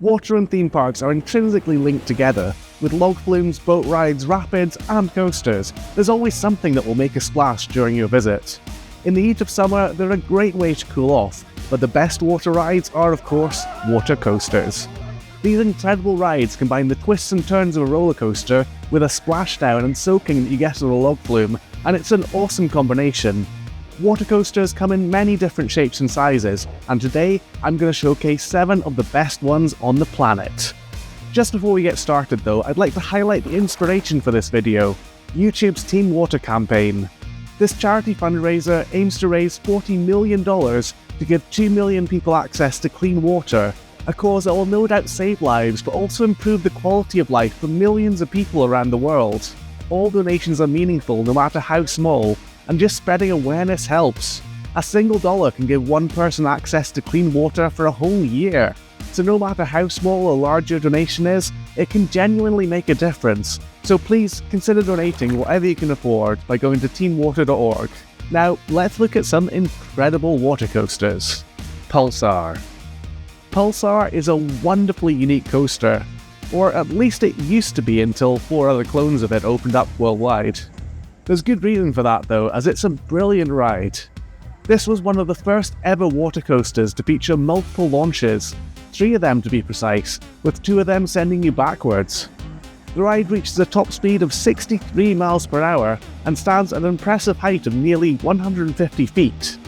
Water and theme parks are intrinsically linked together. With log flumes, boat rides, rapids, and coasters, there's always something that will make a splash during your visit. In the heat of summer, they're a great way to cool off, but the best water rides are, of course, water coasters. These incredible rides combine the twists and turns of a roller coaster with a splashdown and soaking that you get on a log flume, and it's an awesome combination. Water coasters come in many different shapes and sizes, and today I'm going to showcase 7 of the best ones on the planet. Just before we get started though, I'd like to highlight the inspiration for this video, YouTube's Team Water campaign. This charity fundraiser aims to raise $40 million to give 2 million people access to clean water, a cause that will no doubt save lives but also improve the quality of life for millions of people around the world. All donations are meaningful no matter how small, and just spreading awareness helps. A single dollar can give one person access to clean water for a whole year. So no matter how small or large your donation is, it can genuinely make a difference. So please consider donating whatever you can afford by going to teamwater.org. Now let's look at some incredible water coasters. Pulsar. Pulsar is a wonderfully unique coaster, or at least it used to be until 4 other clones of it opened up worldwide. There's good reason for that though, as it's a brilliant ride. This was one of the first ever water coasters to feature multiple launches, 3 of them to be precise, with 2 of them sending you backwards. The ride reaches a top speed of 63 miles per hour and stands at an impressive height of nearly 150 feet.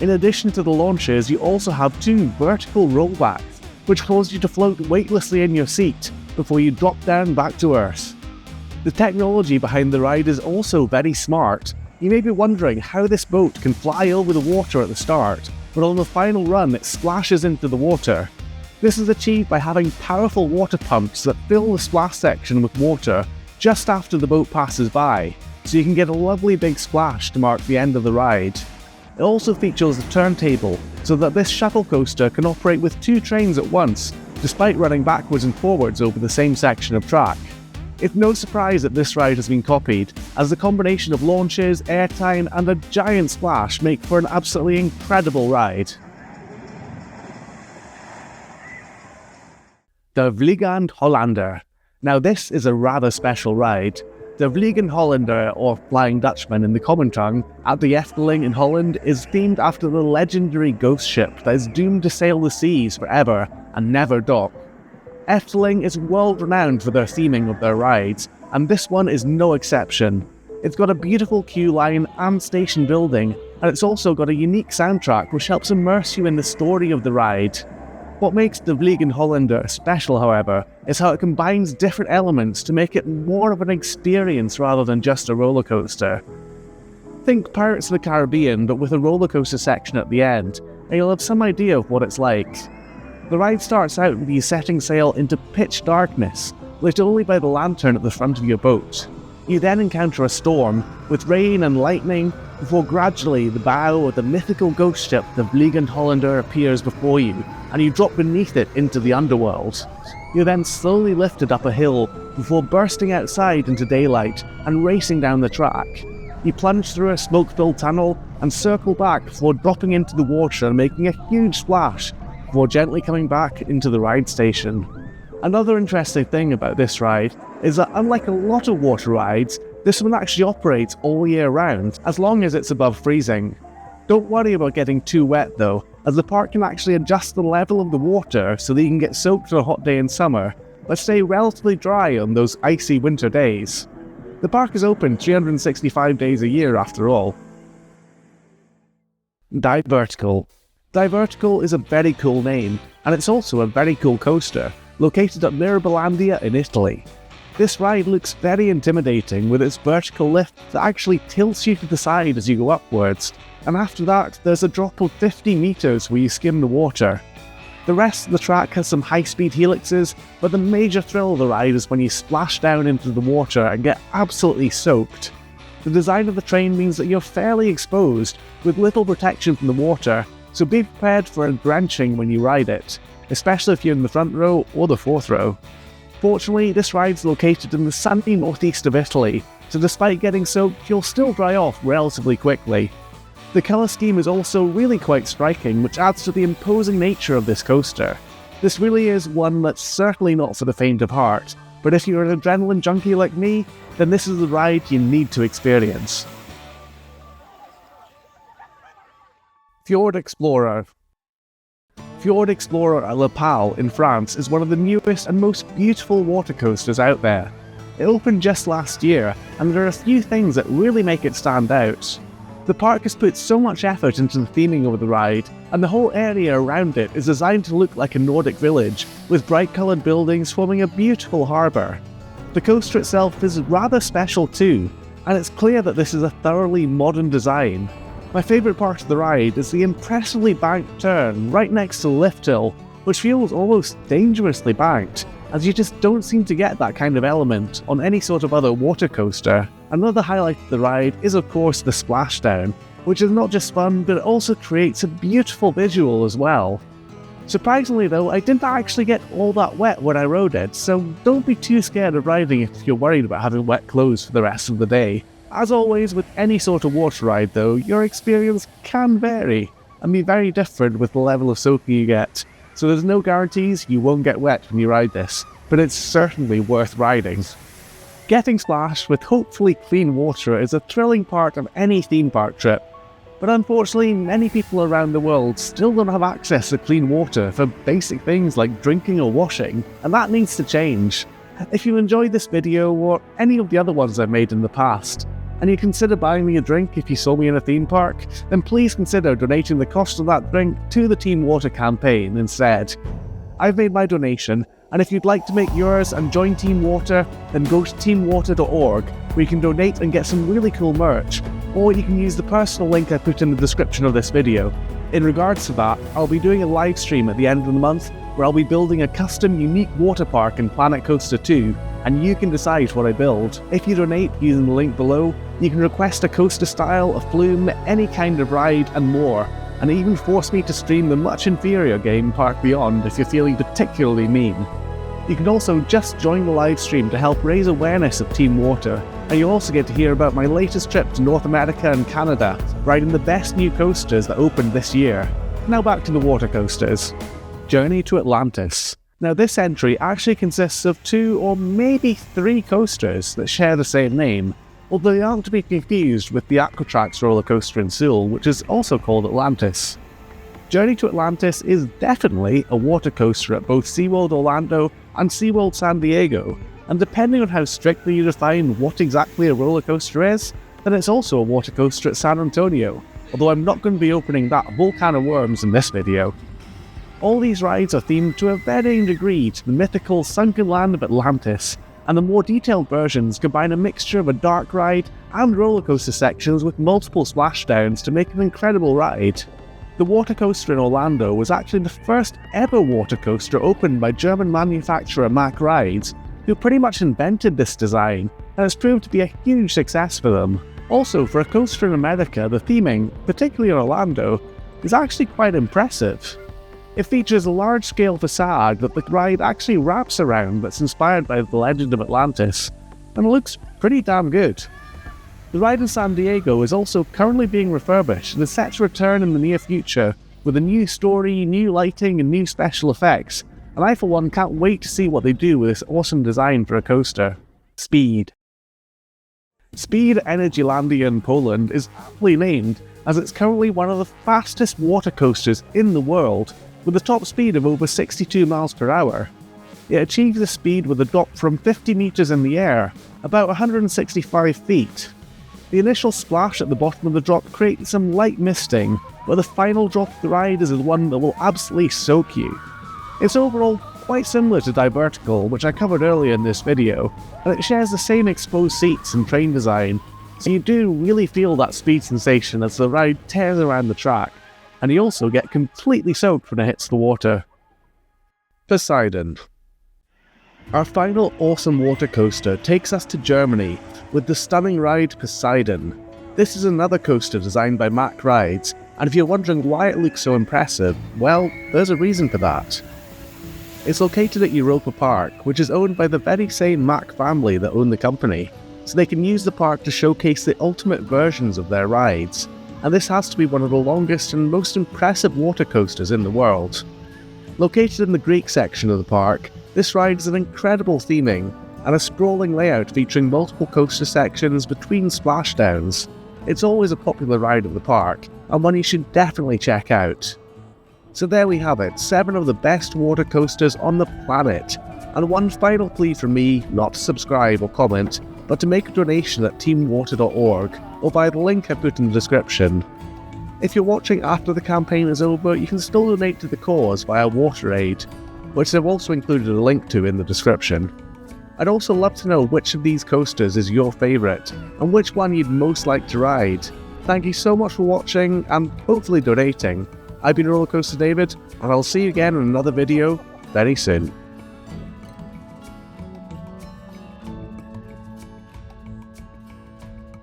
In addition to the launches, you also have 2 vertical rollbacks, which cause you to float weightlessly in your seat before you drop down back to Earth. The technology behind the ride is also very smart. You may be wondering how this boat can fly over the water at the start, but on the final run it splashes into the water. This is achieved by having powerful water pumps that fill the splash section with water just after the boat passes by, so you can get a lovely big splash to mark the end of the ride. It also features a turntable, so that this shuttle coaster can operate with 2 trains at once, despite running backwards and forwards over the same section of track. It's no surprise that this ride has been copied, as the combination of launches, airtime, and a giant splash make for an absolutely incredible ride. The Vliegende Hollander. Now this is a rather special ride. The Vliegende Hollander, or Flying Dutchman in the common tongue, at the Efteling in Holland is themed after the legendary ghost ship that is doomed to sail the seas forever and never dock. Efteling is world renowned for their theming of their rides, and this one is no exception. It's got a beautiful queue line and station building, and it's also got a unique soundtrack which helps immerse you in the story of the ride. What makes the Vliegende Hollander special, however, is how it combines different elements to make it more of an experience rather than just a roller coaster. Think Pirates of the Caribbean, but with a roller coaster section at the end, and you'll have some idea of what it's like. The ride starts out with you setting sail into pitch darkness, lit only by the lantern at the front of your boat. You then encounter a storm, with rain and lightning, before gradually the bow of the mythical ghost ship, the Vliegende Hollander, appears before you, and you drop beneath it into the underworld. You're then slowly lifted up a hill, before bursting outside into daylight and racing down the track. You plunge through a smoke-filled tunnel and circle back before dropping into the water and making a huge splash, before gently coming back into the ride station. Another interesting thing about this ride is that unlike a lot of water rides, this one actually operates all year round, as long as it's above freezing. Don't worry about getting too wet though, as the park can actually adjust the level of the water so that you can get soaked on a hot day in summer, but stay relatively dry on those icy winter days. The park is open 365 days a year after all. Divertical. Divertical is a very cool name, and it's also a very cool coaster, located at Mirabilandia in Italy. This ride looks very intimidating with its vertical lift that actually tilts you to the side as you go upwards, and after that there's a drop of 50 meters where you skim the water. The rest of the track has some high-speed helixes, but the major thrill of the ride is when you splash down into the water and get absolutely soaked. The design of the train means that you're fairly exposed, with little protection from the water, so be prepared for a drenching when you ride it, especially if you're in the front row or the fourth row. Fortunately, this ride's located in the sunny northeast of Italy, so despite getting soaked, you'll still dry off relatively quickly. The colour scheme is also really quite striking, which adds to the imposing nature of this coaster. This really is one that's certainly not for the faint of heart, but if you're an adrenaline junkie like me, then this is the ride you need to experience. Fjord Explorer. Fjord Explorer at La Palle in France is one of the newest and most beautiful water coasters out there. It opened just last year, and there are a few things that really make it stand out. The park has put so much effort into the theming of the ride, and the whole area around it is designed to look like a Nordic village, with bright coloured buildings forming a beautiful harbour. The coaster itself is rather special too, and it's clear that this is a thoroughly modern design. My favourite part of the ride is the impressively banked turn right next to the lift hill, which feels almost dangerously banked, as you just don't seem to get that kind of element on any sort of other water coaster. Another highlight of the ride is of course the splashdown, which is not just fun but it also creates a beautiful visual as well. Surprisingly though, I didn't actually get all that wet when I rode it, so don't be too scared of riding if you're worried about having wet clothes for the rest of the day. As always with any sort of water ride though, your experience can vary and be very different with the level of soaking you get, so there's no guarantees you won't get wet when you ride this, but it's certainly worth riding. Getting splashed with hopefully clean water is a thrilling part of any theme park trip, but unfortunately many people around the world still don't have access to clean water for basic things like drinking or washing, and that needs to change. If you enjoyed this video or any of the other ones I've made in the past, and you consider buying me a drink if you saw me in a theme park, then please consider donating the cost of that drink to the Team Water campaign instead. I've made my donation, and if you'd like to make yours and join Team Water, then go to teamwater.org, where you can donate and get some really cool merch, or you can use the personal link I put in the description of this video. In regards to that, I'll be doing a live stream at the end of the month, where I'll be building a custom unique water park in Planet Coaster 2, and you can decide what I build. If you donate using the link below, you can request a coaster style, a flume, any kind of ride and more, and even force me to stream the much inferior game Park Beyond if you're feeling particularly mean. You can also just join the live stream to help raise awareness of Team Water, and you'll also get to hear about my latest trip to North America and Canada, riding the best new coasters that opened this year. Now back to the water coasters. Journey to Atlantis. Now this entry actually consists of 2 or maybe 3 coasters that share the same name, although they aren't to be confused with the Aquatracks roller coaster in Seoul, which is also called Atlantis. Journey to Atlantis is definitely a water coaster at both SeaWorld Orlando and SeaWorld San Diego, and depending on how strictly you define what exactly a roller coaster is, then it's also a water coaster at San Antonio, although I'm not going to be opening that whole can of worms in this video. All these rides are themed to a varying degree to the mythical sunken land of Atlantis, and the more detailed versions combine a mixture of a dark ride and roller coaster sections with multiple splashdowns to make an incredible ride. The water coaster in Orlando was actually the first ever water coaster opened by German manufacturer Mack Rides, who pretty much invented this design, and it's proved to be a huge success for them. Also, for a coaster in America, the theming, particularly in Orlando, is actually quite impressive. It features a large-scale facade that the ride actually wraps around that's inspired by the legend of Atlantis, and it looks pretty damn good. The ride in San Diego is also currently being refurbished and is set to return in the near future with a new story, new lighting and new special effects, and I for one can't wait to see what they do with this awesome design for a coaster. Speed. Speed Energylandia in Poland is aptly named as it's currently one of the fastest water coasters in the world, with a top speed of over 62 miles per hour. It achieves this speed with a drop from 50 meters in the air, about 165 feet. The initial splash at the bottom of the drop creates some light misting, but the final drop of the ride is one that will absolutely soak you. It's overall quite similar to Divertical, which I covered earlier in this video, and it shares the same exposed seats and train design, so you do really feel that speed sensation as the ride tears around the track, and you also get completely soaked when it hits the water. Poseidon. Our final awesome water coaster takes us to Germany with the stunning ride Poseidon. This is another coaster designed by Mack Rides, and if you're wondering why it looks so impressive, well, there's a reason for that. It's located at Europa Park, which is owned by the very same Mack family that own the company, so they can use the park to showcase the ultimate versions of their rides, and this has to be one of the longest and most impressive water coasters in the world. Located in the Greek section of the park, this ride is an incredible theming and a sprawling layout featuring multiple coaster sections between splashdowns. It's always a popular ride at the park, and one you should definitely check out. So there we have it, 7 of the best water coasters on the planet. And one final plea from me, not to subscribe or comment, but to make a donation at teamwater.org or via the link I put in the description. If you're watching after the campaign is over, you can still donate to the cause via WaterAid, which I've also included a link to in the description. I'd also love to know which of these coasters is your favourite, and which one you'd most like to ride. Thank you so much for watching, and hopefully donating. I've been Roller Coaster David, and I'll see you again in another video very soon.